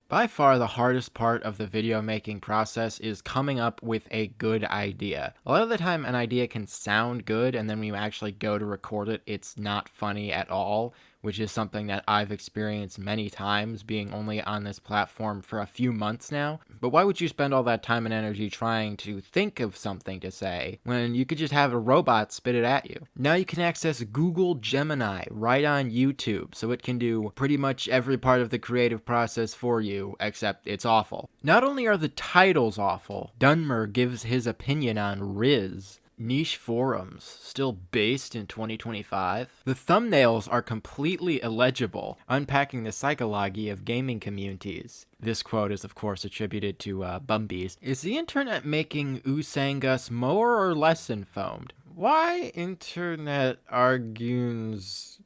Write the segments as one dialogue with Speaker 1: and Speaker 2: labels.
Speaker 1: By far, the hardest part of the video making process is coming up with a good idea. A lot of the time, an idea can sound good, and then when you actually go to record it, it's not funny at all, which is something that I've experienced many times being only on this platform for a few months now. But why would you spend all that time and energy trying to think of something to say when you could just have a robot spit it at you? Now you can access Google Gemini right on YouTube, so it can do pretty much every part of the creative process for you, except it's awful. Not only are the titles awful, Dunmer gives his opinion on Riz. Niche forums, still based in 2025. The thumbnails are completely illegible, unpacking the psychology of gaming communities. This quote is, of course, attributed to Bumbies. Is the internet making Usangus more or less informed? Why internet argues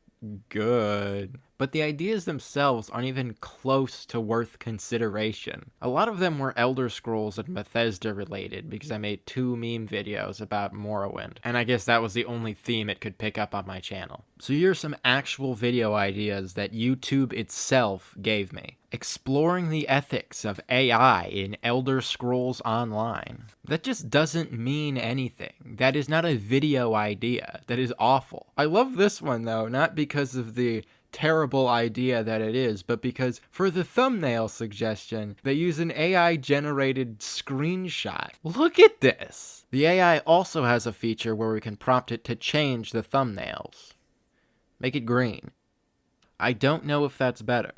Speaker 1: good? But the ideas themselves aren't even close to worth consideration. A lot of them were Elder Scrolls and Bethesda related because I made 2 meme videos about Morrowind, and I guess that was the only theme it could pick up on my channel. So here are some actual video ideas that YouTube itself gave me. Exploring the ethics of AI in Elder Scrolls Online. That just doesn't mean anything. That is not a video idea. That is awful. I love this one though, not because of the terrible idea that it is, but because for the thumbnail suggestion, they use an AI generated screenshot. Look at this! The AI also has a feature where we can prompt it to change the thumbnails. Make it green. I don't know if that's better.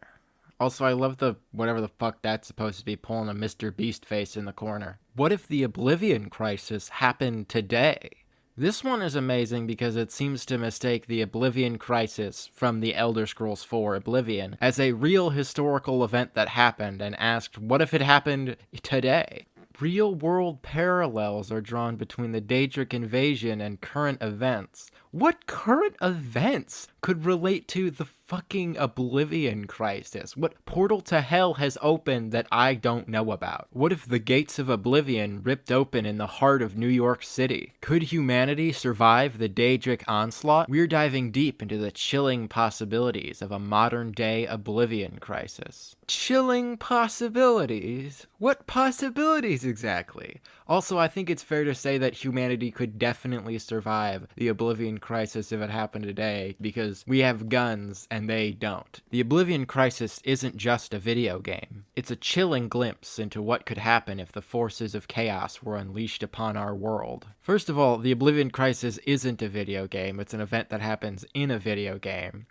Speaker 1: Also, I love the whatever the fuck that's supposed to be pulling a Mr. Beast face in the corner. What if the Oblivion Crisis happened today? This one is amazing because it seems to mistake the Oblivion Crisis from the Elder Scrolls IV Oblivion as a real historical event that happened and asked, what if it happened today? Real-world parallels are drawn between the Daedric invasion and current events. What current events could relate to the fucking Oblivion Crisis? What portal to hell has opened that I don't know about? What if the gates of Oblivion ripped open in the heart of New York City? Could humanity survive the Daedric onslaught? We're diving deep into the chilling possibilities of a modern-day Oblivion Crisis. Chilling possibilities? What possibilities exactly? Also, I think it's fair to say that humanity could definitely survive the Oblivion Crisis if it happened today, because we have guns and they don't. The Oblivion Crisis isn't just a video game. It's a chilling glimpse into what could happen if the forces of chaos were unleashed upon our world. First of all, the Oblivion Crisis isn't a video game, it's an event that happens in a video game.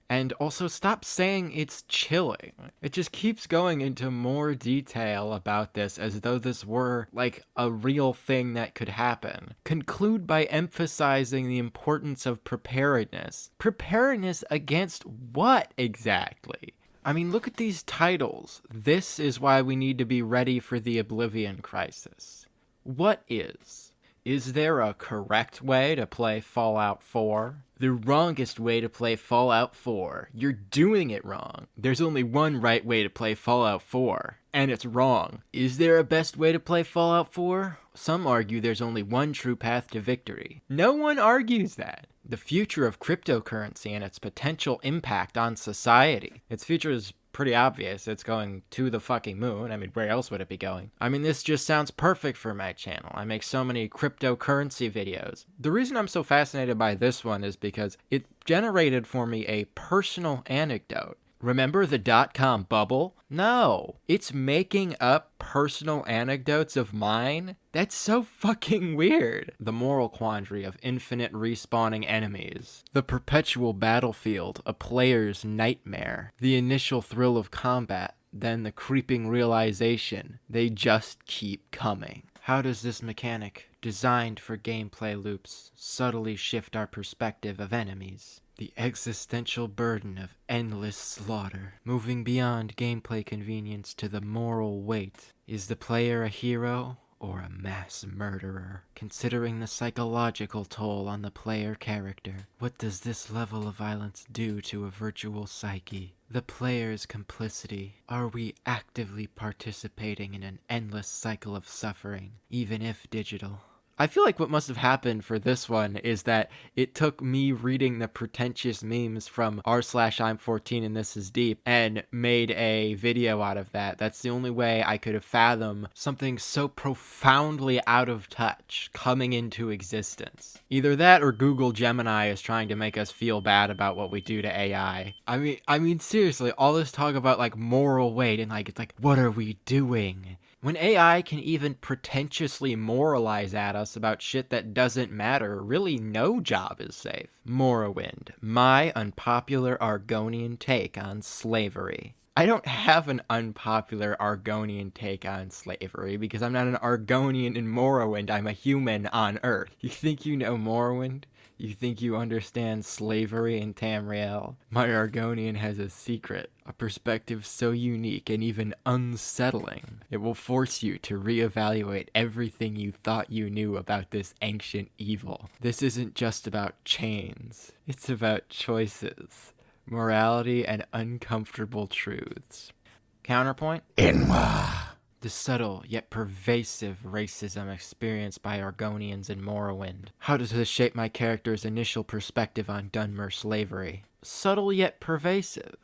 Speaker 1: And also, stop saying it's chilling. It just keeps going into more detail about this as though this were, like, a real thing that could happen. Conclude by emphasizing the importance of preparedness. Preparedness against what exactly? I mean, look at these titles. This is why we need to be ready for the Oblivion Crisis. What is? Is there a correct way to play Fallout 4? The wrongest way to play Fallout 4. You're doing it wrong. There's only one right way to play Fallout 4, and it's wrong. Is there a best way to play Fallout 4? Some argue there's only one true path to victory. No one argues that. The future of cryptocurrency and its potential impact on society. Its future is pretty obvious. It's going to the fucking moon. I mean, where else would it be going? I mean, this just sounds perfect for my channel. I make so many cryptocurrency videos. The reason I'm so fascinated by this one is because it generated for me a personal anecdote. Remember the dot-com bubble? No, it's making up personal anecdotes of mine? That's so fucking weird. The moral quandary of infinite respawning enemies. The perpetual battlefield, a player's nightmare. The initial thrill of combat, then the creeping realization they just keep coming. How does this mechanic, designed for gameplay loops, subtly shift our perspective of enemies? The existential burden of endless slaughter, moving beyond gameplay convenience to the moral weight. Is the player a hero or a mass murderer? Considering the psychological toll on the player character, what does this level of violence do to a virtual psyche? The player's complicity. Are we actively participating in an endless cycle of suffering, even if digital? I feel like what must have happened for this one is that it took me reading the pretentious memes from r/I'm14 and This Is Deep and made a video out of that. That's the only way I could have fathomed something so profoundly out of touch coming into existence. Either that or Google Gemini is trying to make us feel bad about what we do to AI. I mean seriously, all this talk about like moral weight and like it's like, what are we doing? When AI can even pretentiously moralize at us about shit that doesn't matter, really no job is safe. Morrowind, my unpopular Argonian take on slavery. I don't have an unpopular Argonian take on slavery because I'm not an Argonian in Morrowind, I'm a human on Earth. You think you know Morrowind? You think you understand slavery in Tamriel? My Argonian has a secret, a perspective so unique and even unsettling. It will force you to reevaluate everything you thought you knew about this ancient evil. This isn't just about chains, it's about choices, morality, and uncomfortable truths. Counterpoint? Inwa. The subtle yet pervasive racism experienced by Argonians in Morrowind. How does this shape my character's initial perspective on Dunmer slavery? Subtle yet pervasive.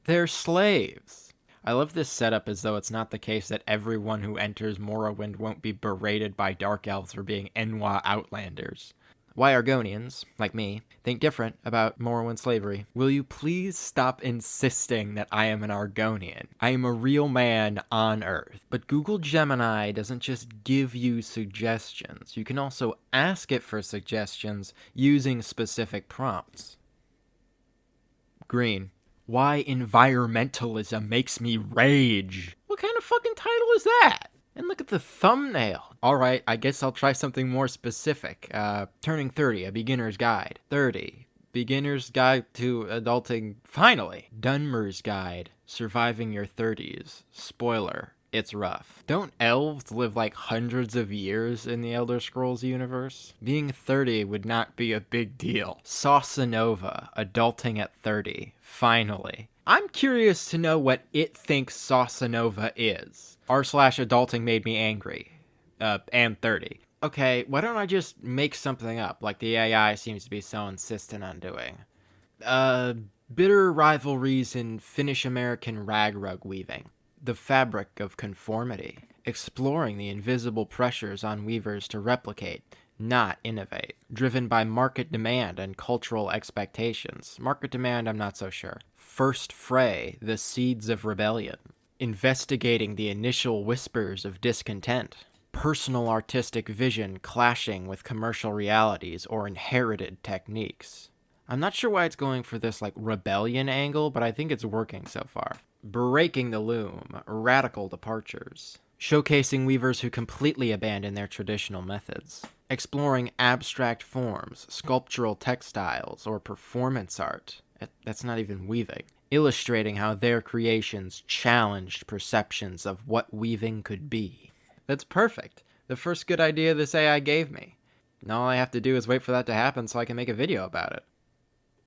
Speaker 1: They're slaves. I love this setup as though it's not the case that everyone who enters Morrowind won't be berated by Dark Elves for being Enwa outlanders. Why Argonians, like me, think different about Morrowind slavery. Will you please stop insisting that I am an Argonian? I am a real man on Earth. But Google Gemini doesn't just give you suggestions. You can also ask it for suggestions using specific prompts. Green. Why environmentalism makes me rage. What kind of fucking title is that? And look at the thumbnail. Alright, I guess I'll try something more specific. Turning 30, a beginner's guide. 30, beginner's guide to adulting. Finally, Dunmer's guide, surviving your 30s. Spoiler, it's rough. Don't elves live like hundreds of years in the Elder Scrolls universe? Being 30 would not be a big deal. Sauce Nova, adulting at 30. Finally. I'm curious to know what it thinks Sauce Nova is. r/adulting made me angry. And 30. Okay, why don't I just make something up, like the AI seems to be so insistent on doing? Bitter rivalries in Finnish-American rag rug weaving. The fabric of conformity. Exploring the invisible pressures on weavers to replicate, not innovate. Driven by market demand and cultural expectations. Market demand, I'm not so sure. First fray, the seeds of rebellion. Investigating the initial whispers of discontent. Personal artistic vision clashing with commercial realities or inherited techniques. I'm not sure why it's going for this like rebellion angle, but I think it's working so far. Breaking the loom, radical departures. Showcasing weavers who completely abandon their traditional methods. Exploring abstract forms, sculptural textiles, or performance art. That's not even weaving. Illustrating how their creations challenged perceptions of what weaving could be. That's perfect. The first good idea this AI gave me. Now all I have to do is wait for that to happen so I can make a video about it.